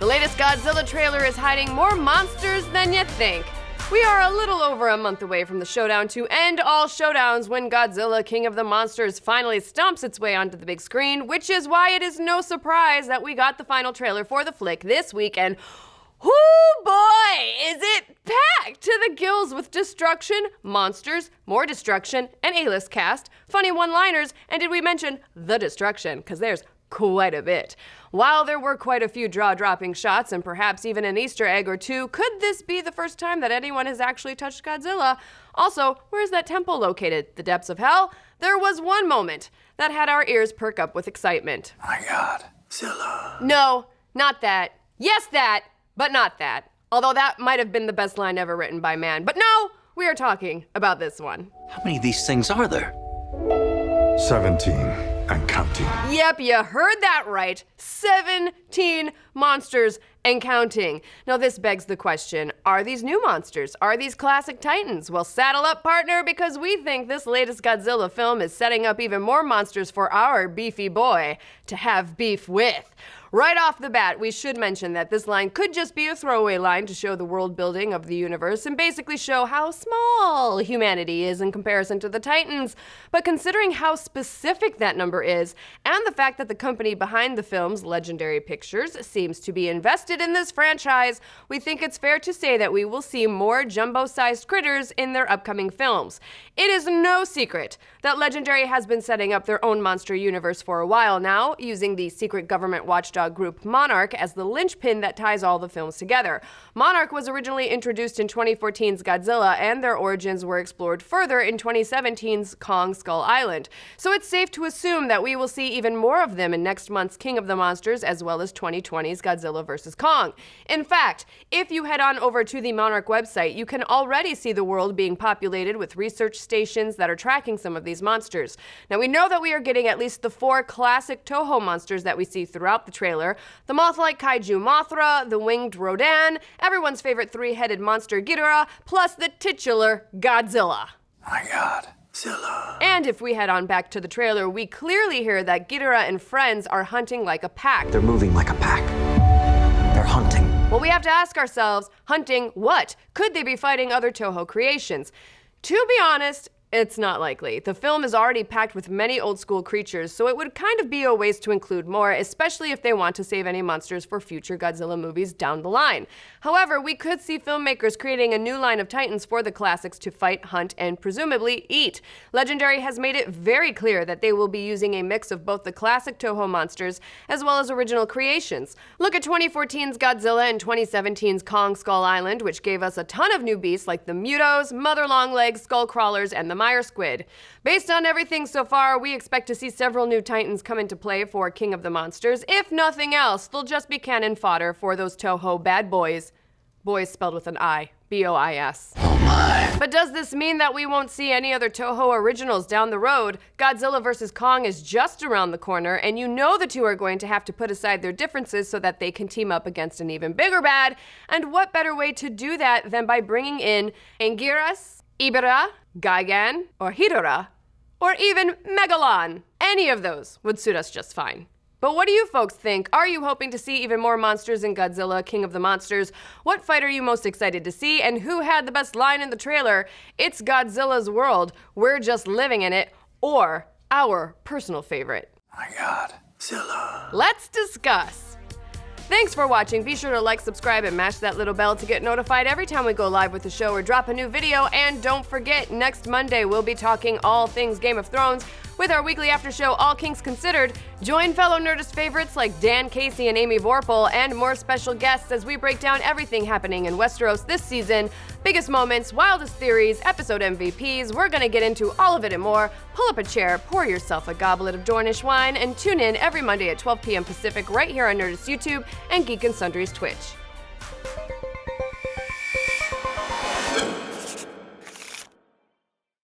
The latest Godzilla trailer is hiding more monsters than you think. We are a little over a month away from the showdown to end all showdowns when Godzilla, King of the Monsters, finally stomps its way onto the big screen, which is why it is no surprise that we got the final trailer for the flick this week, and whoo boy, is it packed to the gills with destruction, monsters, more destruction, an A-list cast, funny one-liners, and did we mention the destruction? Because there's quite a bit. While there were quite a few jaw-dropping shots and perhaps even an Easter egg or two, could this be the first time that anyone has actually touched Godzilla? Also, where's that temple located? The depths of hell? There was one moment that had our ears perk up with excitement. My God, Zilla. No, not that. Yes, that, but not that. Although that might have been the best line ever written by man. But no, we are talking about this one. How many of these things are there? 17 and counting. Yep, you heard that right. 17 monsters and counting. Now this begs the question, are these new monsters? Are these classic titans? Well, saddle up, partner, because we think this latest Godzilla film is setting up even more monsters for our beefy boy to have beef with. Right off the bat, we should mention that this line could just be a throwaway line to show the world building of the universe and basically show how small humanity is in comparison to the Titans. But considering how specific that number is, and the fact that the company behind the films, Legendary Pictures, seems to be invested in this franchise, we think it's fair to say that we will see more jumbo-sized critters in their upcoming films. It is no secret that Legendary has been setting up their own monster universe for a while now, using the secret government watchdog group Monarch as the linchpin that ties all the films together. Monarch was originally introduced in 2014's Godzilla, and their origins were explored further in 2017's Kong Skull Island. So it's safe to assume that we will see even more of them in next month's King of the Monsters, as well as 2020's Godzilla vs. Kong. In fact, if you head on over to the Monarch website, you can already see the world being populated with research stations that are tracking some of these monsters. Now we know that we are getting at least the 4 classic Toho monsters that we see throughout the trailer. The moth-like kaiju Mothra, the winged Rodan, everyone's favorite 3-headed monster Ghidorah, plus the titular Godzilla. My God, Zilla. And if we head on back to the trailer, we clearly hear that Ghidorah and friends are hunting like a pack. They're moving like a pack. They're hunting. Well, we have to ask ourselves, hunting what? Could they be fighting other Toho creations? To be honest, it's not likely. The film is already packed with many old school creatures, so it would kind of be a waste to include more, especially if they want to save any monsters for future Godzilla movies down the line. However, we could see filmmakers creating a new line of titans for the classics to fight, hunt, and presumably eat. Legendary has made it very clear that they will be using a mix of both the classic Toho monsters as well as original creations. Look at 2014's Godzilla and 2017's Kong Skull Island, which gave us a ton of new beasts like the Mutos, Mother Longlegs, Skull Crawlers, and the Mire Squid. Based on everything so far, we expect to see several new titans come into play for King of the Monsters. If nothing else, they'll just be cannon fodder for those Toho bad boys. Boys spelled with an I. B-O-I-S. Oh my. But does this mean that we won't see any other Toho originals down the road? Godzilla vs. Kong is just around the corner, and you know the two are going to have to put aside their differences so that they can team up against an even bigger bad. And what better way to do that than by bringing in Anguirus, Ibera, Gigan, or Hidora, or even Megalon? Any of those would suit us just fine. But what do you folks think? Are you hoping to see even more monsters in Godzilla, King of the Monsters? What fight are you most excited to see? And who had the best line in the trailer? It's Godzilla's world, we're just living in it, or our personal favorite? My God, Zilla. Let's discuss. Thanks for watching. Be sure to like, subscribe, and mash that little bell to get notified every time we go live with the show or drop a new video. And don't forget, next Monday we'll be talking all things Game of Thrones with our weekly after show, All Kings Considered. Join fellow Nerdist favorites like Dan Casey and Amy Vorpal and more special guests as we break down everything happening in Westeros this season. Biggest moments, wildest theories, episode MVPs. We're gonna get into all of it and more. Pull up a chair, pour yourself a goblet of Dornish wine, and tune in every Monday at 12 p.m. Pacific right here on Nerdist YouTube and Geek and Sundry's Twitch.